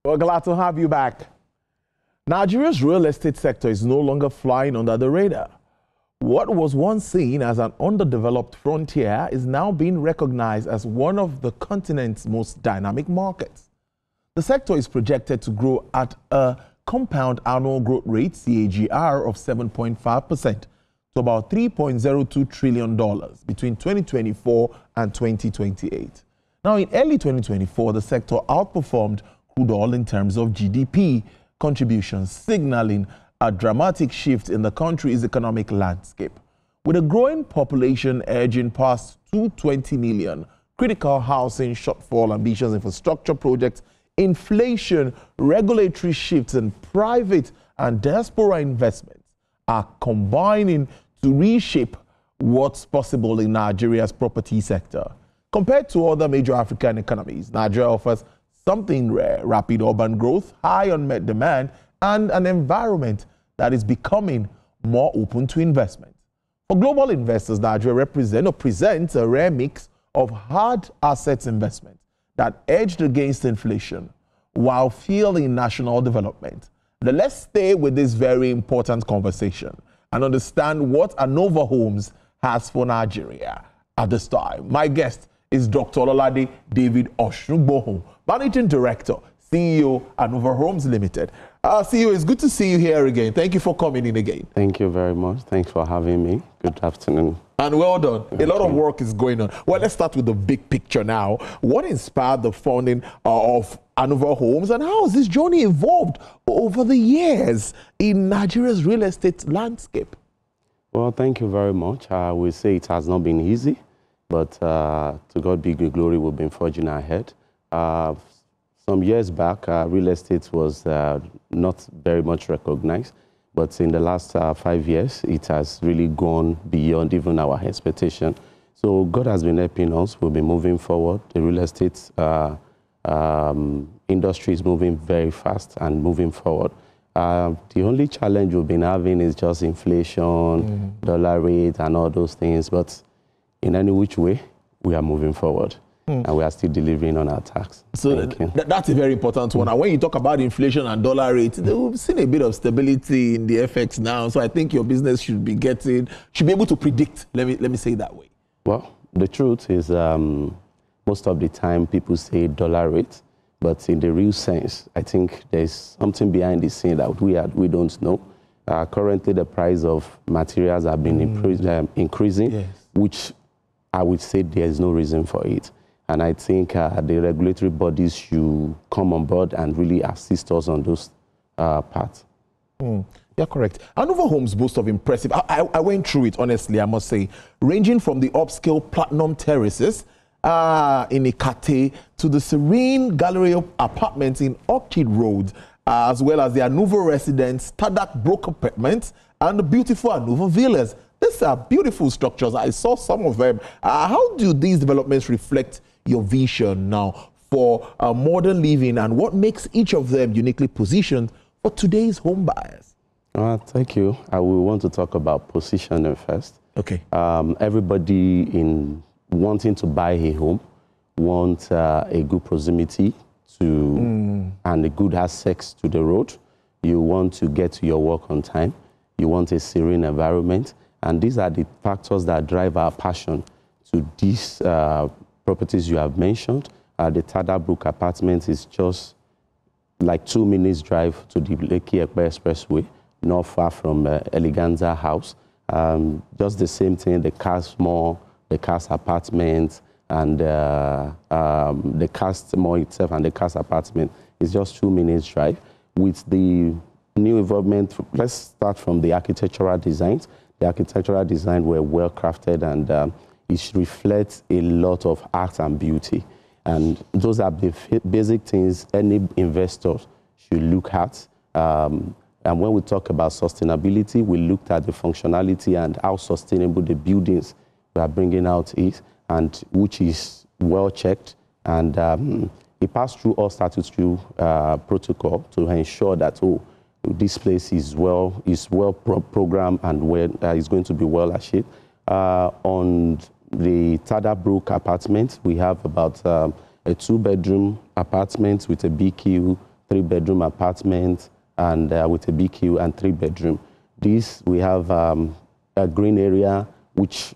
We're glad to have you back. Nigeria's real estate sector is no longer flying under the radar. What was once seen as an underdeveloped frontier is now being recognized as one of the continent's most dynamic markets. The sector is projected to grow at a compound annual growth rate, CAGR, of 7.5% to about $3.02 trillion between 2024 and 2028. Now, in early 2024, the sector outperformed crude oil in terms of GDP contributions, signaling a dramatic shift in the country's economic landscape. With a growing population edging past 220 million, critical housing shortfall, ambitious infrastructure projects, inflation, regulatory shifts, and private and diaspora investments are combining to reshape what's possible in Nigeria's property sector. Compared to other major African economies, Nigeria offers something rare: rapid urban growth, high unmet demand, and an environment that is becoming more open to investment. For global investors, Nigeria presents a rare mix of hard assets investment that edged against inflation while fueling national development. Now, let's stay with this very important conversation and understand what Annuva Homes has for Nigeria at this time. My guest is Dr. Ololade David Oshunbohun, Managing Director, CEO, Annuva Homes Limited. CEO, it's good to see you here again. Thank you for coming in again. Thank you very much. Thanks for having me. Good afternoon. And well done. A lot of work is going on. Well, let's start with the big picture now. What inspired the founding of Annuva Homes, and how has this journey evolved over the years in Nigeria's real estate landscape? Well, thank you very much. I will say it has not been easy, but to God be the glory, we've been forging ahead. Some years back, real estate was not very much recognized, but in the last 5 years, it has really gone beyond even our expectation. So God has been helping us. We'll be moving forward. The real estate industry is moving very fast and moving forward. The only challenge we've been having is just inflation, dollar rate, and all those things. But in any which way, we are moving forward. And we are still delivering on our tax. So that's a very important one. And when you talk about inflation and dollar rates, we've seen a bit of stability in the FX now. So I think your business should be able to predict. Let me say it that way. Well, the truth is most of the time people say dollar rate, but in the real sense, I think there's something behind the scene that we don't know. Currently, the price of materials have been increasing, yes, which I would say there is no reason for it. And I think the regulatory bodies should come on board and really assist us on those parts. Yeah, correct. Annuva Homes boast of impressive, I went through it, honestly, I must say, ranging from the upscale platinum terraces in Ikate to the serene gallery of apartments in Orchid Road, as well as the Annuva residence, Tadak Brook apartments, and the beautiful Annuva villas. These are beautiful structures. I saw some of them. How do these developments reflect your vision now for modern living, and what makes each of them uniquely positioned for today's home buyers? Thank you. I will want to talk about positioning first. Okay. Everybody in wanting to buy a home wants a good proximity to and a good access to the road. You want to get to your work on time. You want a serene environment. And these are the factors that drive our passion to these properties you have mentioned. The Tadak Brook apartment is just like 2 minutes drive to the Lekki Ekpe Expressway, not far from Eleganza House. Just the same thing, the Cars Mall, the Cars apartment, and the Cars Mall itself and the Cars apartment is just 2 minutes drive. With the new involvement, let's start from the architectural designs. The architectural design were well crafted, and it reflects a lot of art and beauty. And those are the basic things any investor should look at. And when we talk about sustainability, we looked at the functionality and how sustainable the buildings we are bringing out is, and which is well checked. And it passed through all statutory protocol to ensure that this place is well programmed and is going to be well achieved. On the Tadak Brook apartment, we have about a 2-bedroom apartment with a BQ 3-bedroom apartment and with a BQ and 3-bedroom. This, we have a green area, which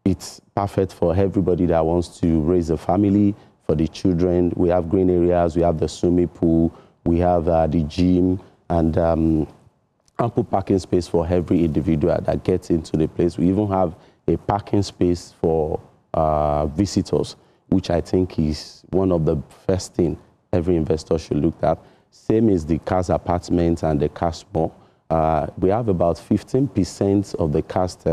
it's perfect for everybody that wants to raise a family, for the children. We have green areas, we have the swimming pool, we have the gym, and ample parking space for every individual that gets into the place. We even have a parking space for visitors, which I think is one of the first things every investor should look at. Same as the cast apartments and the cast mall. We have about 15% of the cast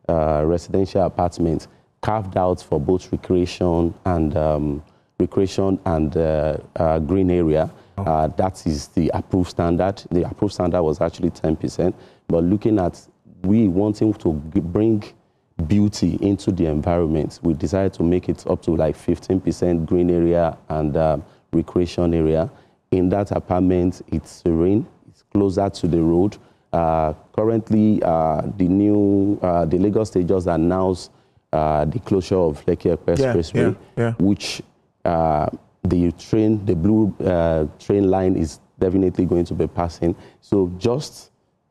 residential apartments carved out for both recreation and green area. That is the approved standard. The approved standard was actually 10%. But looking at we wanting to bring beauty into the environment, we decided to make it up to like 15% green area and recreation area. In that apartment, it's serene, it's closer to the road. Currently, the Lagos State just announced the closure of Lekki Expressway, which the blue train line is definitely going to be passing. So just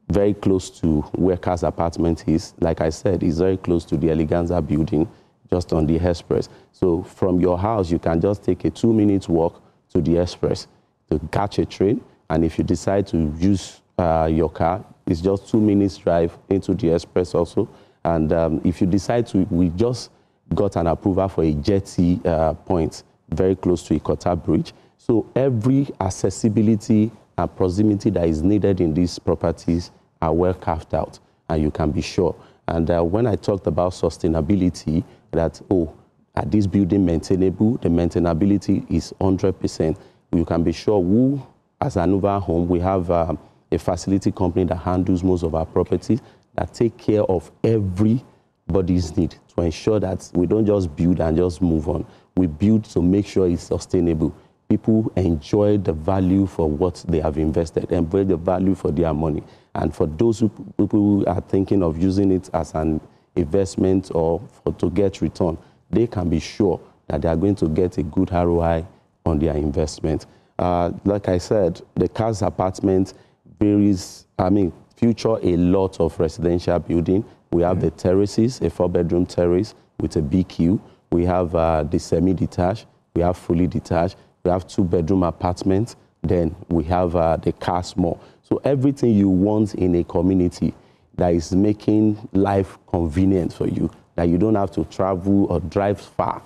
very close to where Car's apartment is. Like I said, it's very close to the Eleganza building, just on the express. So from your house, you can just take a 2-minute walk to the express to catch a train. And if you decide to use your car, it's just 2 minutes drive into the express also. And if you decide to, we just got an approval for a jetty point very close to Ikota Bridge. So every accessibility and proximity that is needed in these properties are well carved out, and you can be sure. And when I talked about sustainability, that, are this building maintainable? The maintainability is 100%. You can be sure as Annuva Home, we have a facility company that handles most of our properties, that take care of everybody's need to ensure that we don't just build and just move on. We build to make sure it's sustainable. People enjoy the value for what they have invested, enjoy the value for their money. And for those people who are thinking of using it as an investment or to get return, they can be sure that they are going to get a good ROI on their investment. Like I said, the Car's apartment feature a lot of residential building. We have the terraces, a 4-bedroom terrace with a BQ. We have the semi-detached. We have fully detached. We have 2-bedroom apartments. Then we have the car mall. So everything you want in a community that is making life convenient for you, that you don't have to travel or drive far,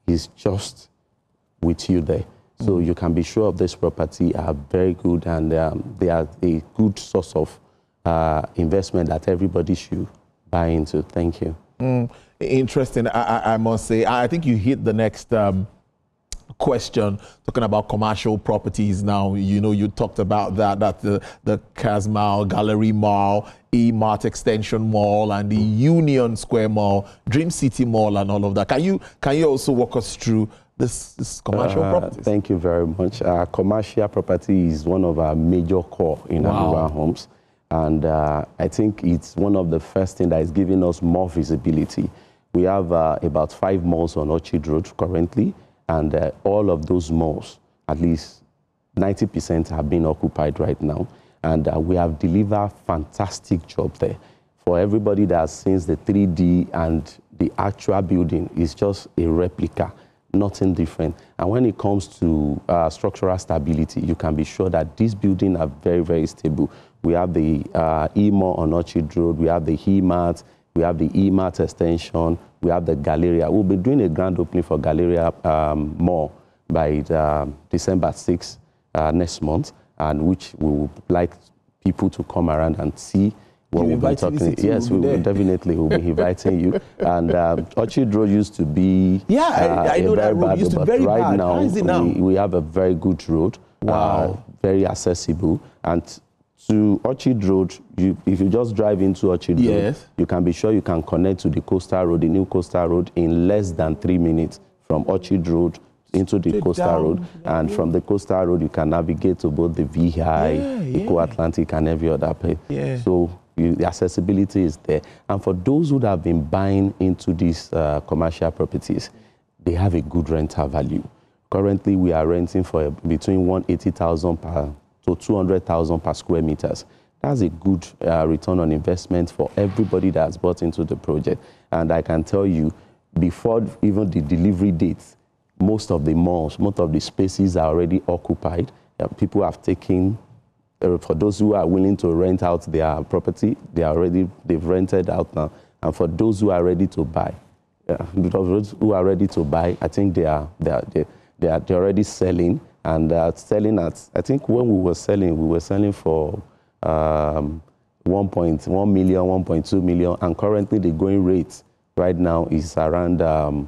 is just with you there. So you can be sure of this property are very good, and they are a good source of investment that everybody should buy into. Thank you. Interesting. I must say, I think you hit the next question, talking about commercial properties now. You talked about that the Cas Mall, Gallery Mall, E-Mart Extension Mall, and the Union Square Mall, Dream City Mall, and all of that. Can you also walk us through this commercial properties? Thank you very much. Commercial property is one of our major core in Annuva Homes. And I think it's one of the first things that is giving us more visibility. We have about 5 malls on Orchard Road currently, and all of those malls, at least 90% have been occupied right now. And we have delivered fantastic job there. For everybody that has seen the 3D and the actual building, is just a replica, nothing different. And when it comes to structural stability, you can be sure that these buildings are very, very stable. We have the E-Mall on Orchard Road, we have the E-Mart, we have the E-Mart extension, we have the Galleria. We'll be doing a grand opening for Galleria Mall by December 6th next month, and which we would like people to come around and see what we'll be talking. Yes, we will definitely will be inviting you. And Orchard Road used to be I know that road used to be very bad. Now, how is it now? We have a very good road. Wow. Very accessible. And to Orchard Road, if you just drive into Orchard Road, you can be sure you can connect to the Coastal Road, the new Coastal Road, in less than 3 minutes from Orchard Road into the Coastal Road. And from the Coastal Road, you can navigate to both the VI, Eco Atlantic, and every other place. So the accessibility is there. And for those who have been buying into these commercial properties, they have a good rental value. Currently, we are renting for between 180,000 to 200,000 per square meters. That's a good return on investment for everybody that's bought into the project. And I can tell you, before even the delivery dates, most of the malls, most of the spaces are already occupied. People have taken, for those who are willing to rent out their property, they've rented out now. And for those who are ready to buy, those who are ready to buy, I think they're already selling, and selling at, I think when we were selling for 1.1 million, 1.2 million, and currently the going rate right now is around 2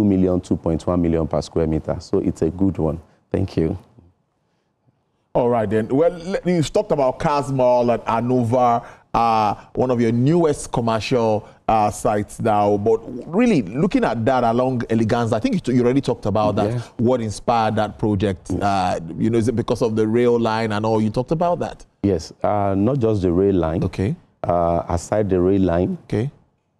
million, 2.1 million per square meter. So it's a good one. Thank you. All right, then. Well, you talked about Cars Mall at Annuva, one of your newest commercial sites now. But really, looking at that along Eleganza, I think you already talked about that. Yeah. What inspired that project? You know, is it because of the rail line and all? You talked about that. Yes, not just the rail line. Okay. Aside the rail line, okay,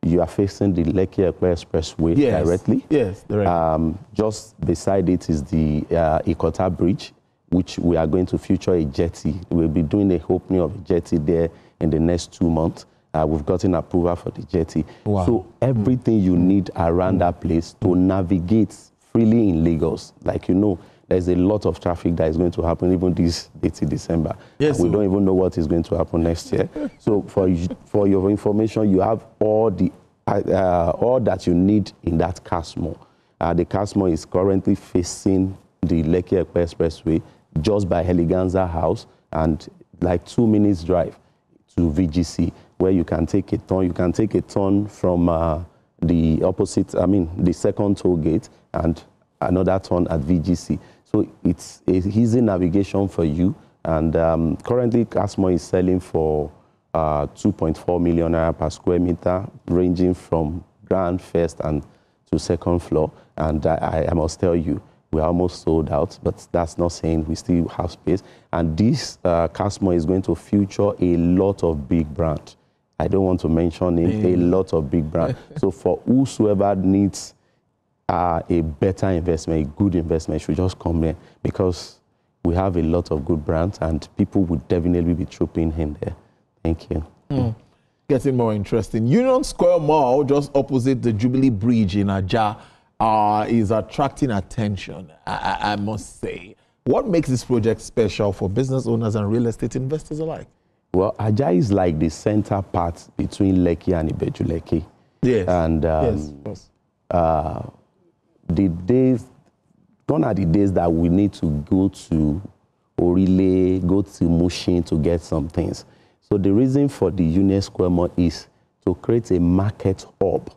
you are facing the Lekki Expressway directly. Yes, directly. Just beside it is the Ikota Bridge, which we are going to feature a jetty. We'll be doing a opening of a jetty there in the next 2 months. We've gotten approval for the jetty. Wow. So everything you need around that place to navigate freely in Lagos, like you know, there's a lot of traffic that is going to happen even this 18 December. Yes, we don't even know what is going to happen next year. So for your information, you have all that you need in that Cars Mall. The Cars Mall is currently facing the Lekki Expressway just by Eleganza House, and like 2 minutes drive to VGC, where you can take a turn. You can take a turn from the opposite, the second toll gate, and another turn at VGC. So it's a easy navigation for you. And currently, Cars Mall is selling for 2.4 million naira per square meter, ranging from ground, first, and to second floor. And I must tell you, we're almost sold out, but that's not saying we still have space. And this Cars Mall is going to feature a lot of big brands. I don't want to mention it, a lot of big brands. So for whosoever needs a better investment, a good investment, should just come here, because we have a lot of good brands and people would definitely be trooping in there. Thank you. Getting more interesting. Union Square Mall, just opposite the Jubilee Bridge in Ajah, is attracting attention, I must say. What makes this project special for business owners and real estate investors alike? Well, Ajah is like the center part between Lekki and Ibejuleki. Yes. And yes. The days, gone are the days that we need to go to Orile, go to Mushin to get some things. So the reason for the Union Square Mall is to create a market hub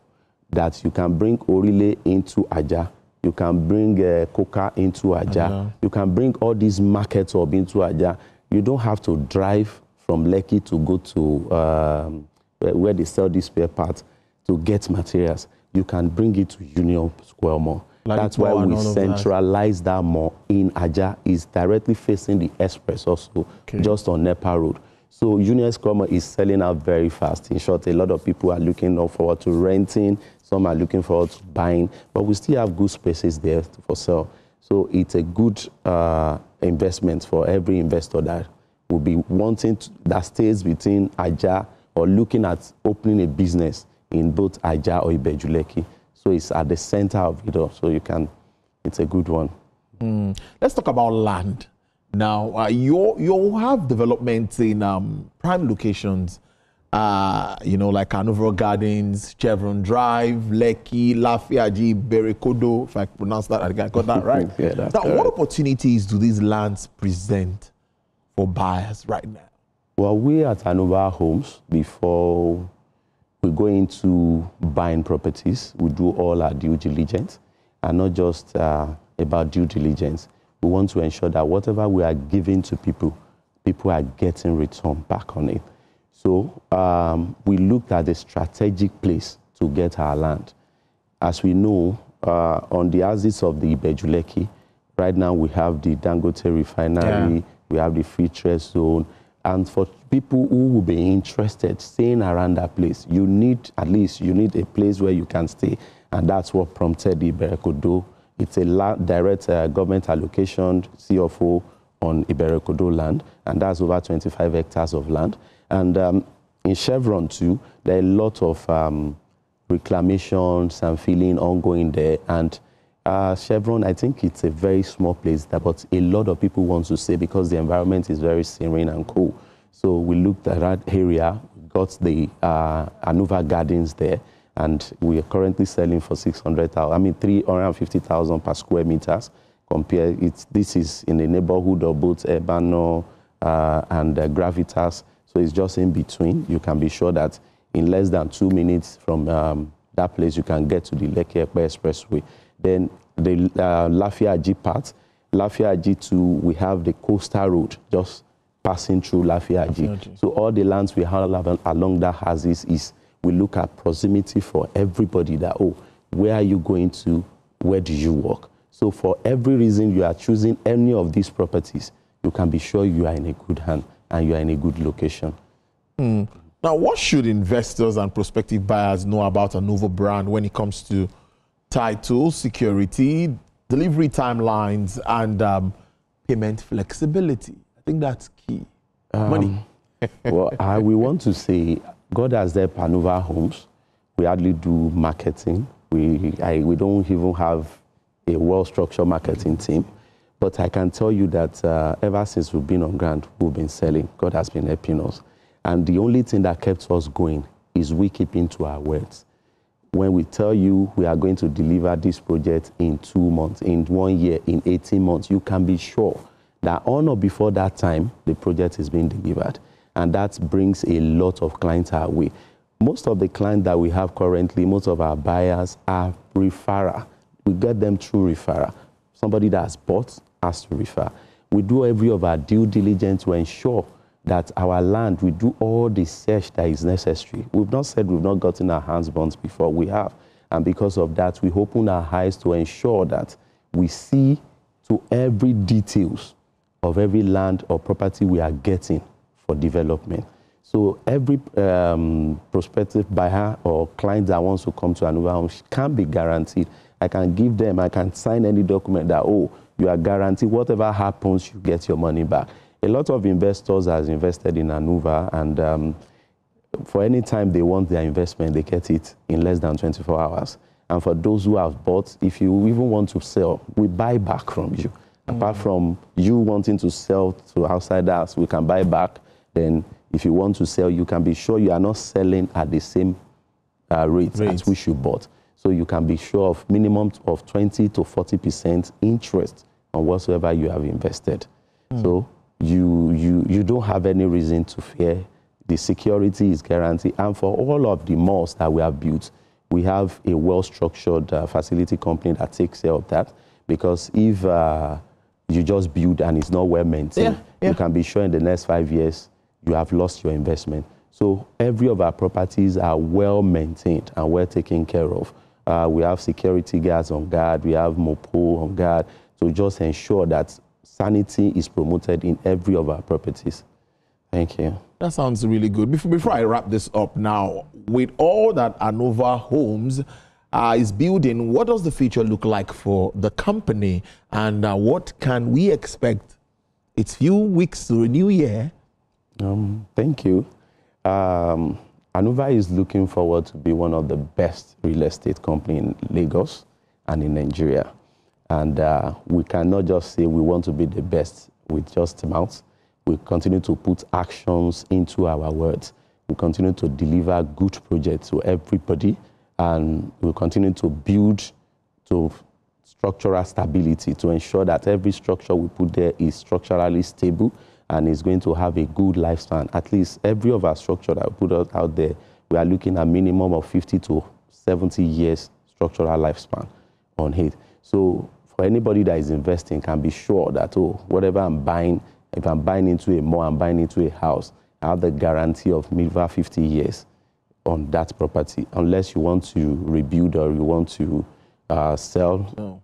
that you can bring Orile into Ajah, you can bring Coca into Ajah, you can bring all these markets hub into Ajah. You don't have to drive from Lekki to go to where they sell these spare parts to get materials. You can bring it to Union Square Mall. That's why we centralize that mall in Ajah. Is directly facing the express also, just on Nepa Road. So Union Square Mall is selling out very fast. In short, a lot of people are looking forward to renting. Some are looking forward to buying. But we still have good spaces there for sale. So it's a good investment for every investor that will be wanting that stays between Ajah or looking at opening a business in both Ajah or Ibejuleki. So it's at the center of it all. So it's a good one. Let's talk about land. Now, you have developments in prime locations, you know, like Annuva Gardens, Chevron Drive, Lekki, Lafiaji, Berekodo, if I pronounce that, I got that right. Yeah, that's now, what opportunities do these lands present for buyers right now? Well, we at Annuva Homes, before we go into buying properties, we do all our due diligence, and not just about due diligence. We want to ensure that whatever we are giving to people, people are getting return back on it. So we looked at the strategic place to get our land. As we know, on the axis of the Ibejuleki, right now we have the Dangote refinery, we have the free trade zone. And for people who will be interested staying around that place, you need a place where you can stay. And that's what prompted the Berekodo It's a direct government allocation, CFO, on Iberekodo land, and that's over 25 hectares of land. And in Chevron too, there are a lot of reclamations and filling ongoing there. And Chevron, I think it's a very small place, but a lot of people want to stay because the environment is very serene and cool. So we looked at that area, got the Annuva Gardens there, and we are currently selling for 350,000 per square meters. This is in the neighborhood of both Urbano and Gravitas, so it's just in between. You can be sure that in less than 2 minutes from that place, you can get to the Lekki Epe Expressway. Then the Lafiaji part, Lafiaji too, we have the coastal road just passing through Lafiaji. So all the lands we have along that axis is, we look at proximity for everybody that, oh, where are you going to, where do you work? So for every reason you are choosing any of these properties, you can be sure you are in a good hand and you are in a good location. Now, what should investors and prospective buyers know about Annuva brand when it comes to title, security, delivery timelines, and payment flexibility? I think that's key. Money. Well, we want to say, God has helped Annuva Homes. We hardly do marketing. We don't even have a well-structured marketing team. But I can tell you that ever since we've been on ground, we've been selling. God has been helping us. And the only thing that kept us going is we keeping to our words. When we tell you we are going to deliver this project in 2 months, in 1 year, in 18 months, you can be sure that on or before that time, the project is being delivered. And that brings a lot of clients our way. Most of the clients that we have currently, most of our buyers are referral. We get them through referral. Somebody that has bought has to refer. We do every of our due diligence to ensure that our land, we do all the search that is necessary. We've not said we've not gotten our hands burnt before, we have. And because of that, we open our eyes to ensure that we see to every details of every land or property we are getting for development. So every prospective buyer or client that wants to come to Annuva Homes can be guaranteed. I can give them, I can sign any document that, oh, you are guaranteed whatever happens, you get your money back. A lot of investors have invested in Annuva, and for any time they want their investment, they get it in less than 24 hours. And for those who have bought, if you even want to sell, we buy back from you. Apart from you wanting to sell to outsiders, we can buy back. Then if you want to sell, you can be sure you are not selling at the same rate at which you bought. So you can be sure of minimum of 20 to 40% interest on whatsoever you have invested. So you don't have any reason to fear. The security is guaranteed. And for all of the malls that we have built, we have a well-structured facility company that takes care of that. Because if you just build and it's not well maintained, you can be sure in the next 5 years, you have lost your investment. So every of our properties are well maintained and well taken care of. We have security guards on guard, we have MOPO on guard, to just ensure that sanity is promoted in every of our properties. Thank you. That sounds really good. Before I wrap this up now, with all that Annuva Homes is building, what does the future look like for the company, and what can we expect? It's few weeks to a new year. Thank you. Annuva is looking forward to be one of the best real estate company in Lagos and in Nigeria. And we cannot just say we want to be the best with just mouths. We continue to put actions into our words. We continue to deliver good projects to everybody, and we continue to build to structural stability to ensure that every structure we put there is structurally stable and is going to have a good lifespan. At least every of our structure that we put out there, we are looking at minimum of 50 to 70 years structural lifespan on it. So for anybody that is investing can be sure that, oh, whatever I'm buying, if I'm buying into a mall, I'm buying into a house, I have the guarantee of over 50 years on that property, unless you want to rebuild or you want to sell.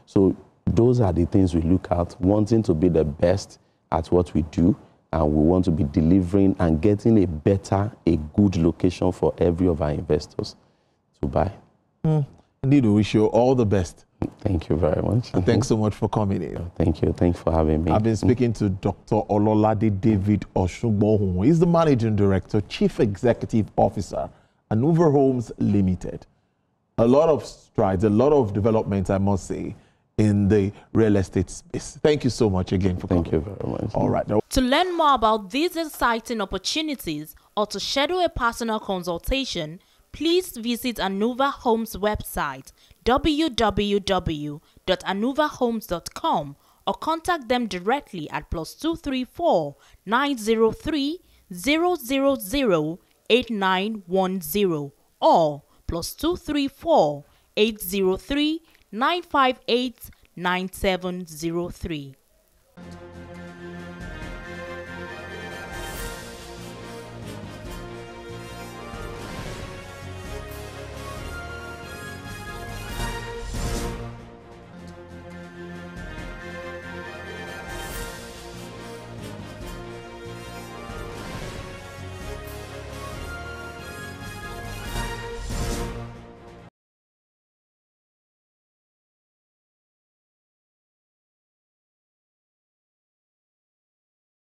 So those are the things we look at, wanting to be the best at what we do, and we want to be delivering and getting a good location for every of our investors to buy. Indeed, we wish you all the best. Thank you very much. And thanks so much for coming in. Thank you. Thanks for having me. I've been speaking to Dr. Ololade David Oshugbohun. He's the Managing Director, Chief Executive Officer, Annuva Homes Limited. A lot of strides, a lot of developments, I must say, in the real estate space. Thank you so much again for coming. Thank you very much. All right. To learn more about these exciting opportunities or to schedule a personal consultation, please visit Annuva Homes website www.annuvahomes.com or contact them directly at +234 903 000 8910 or +234 803 958 9703.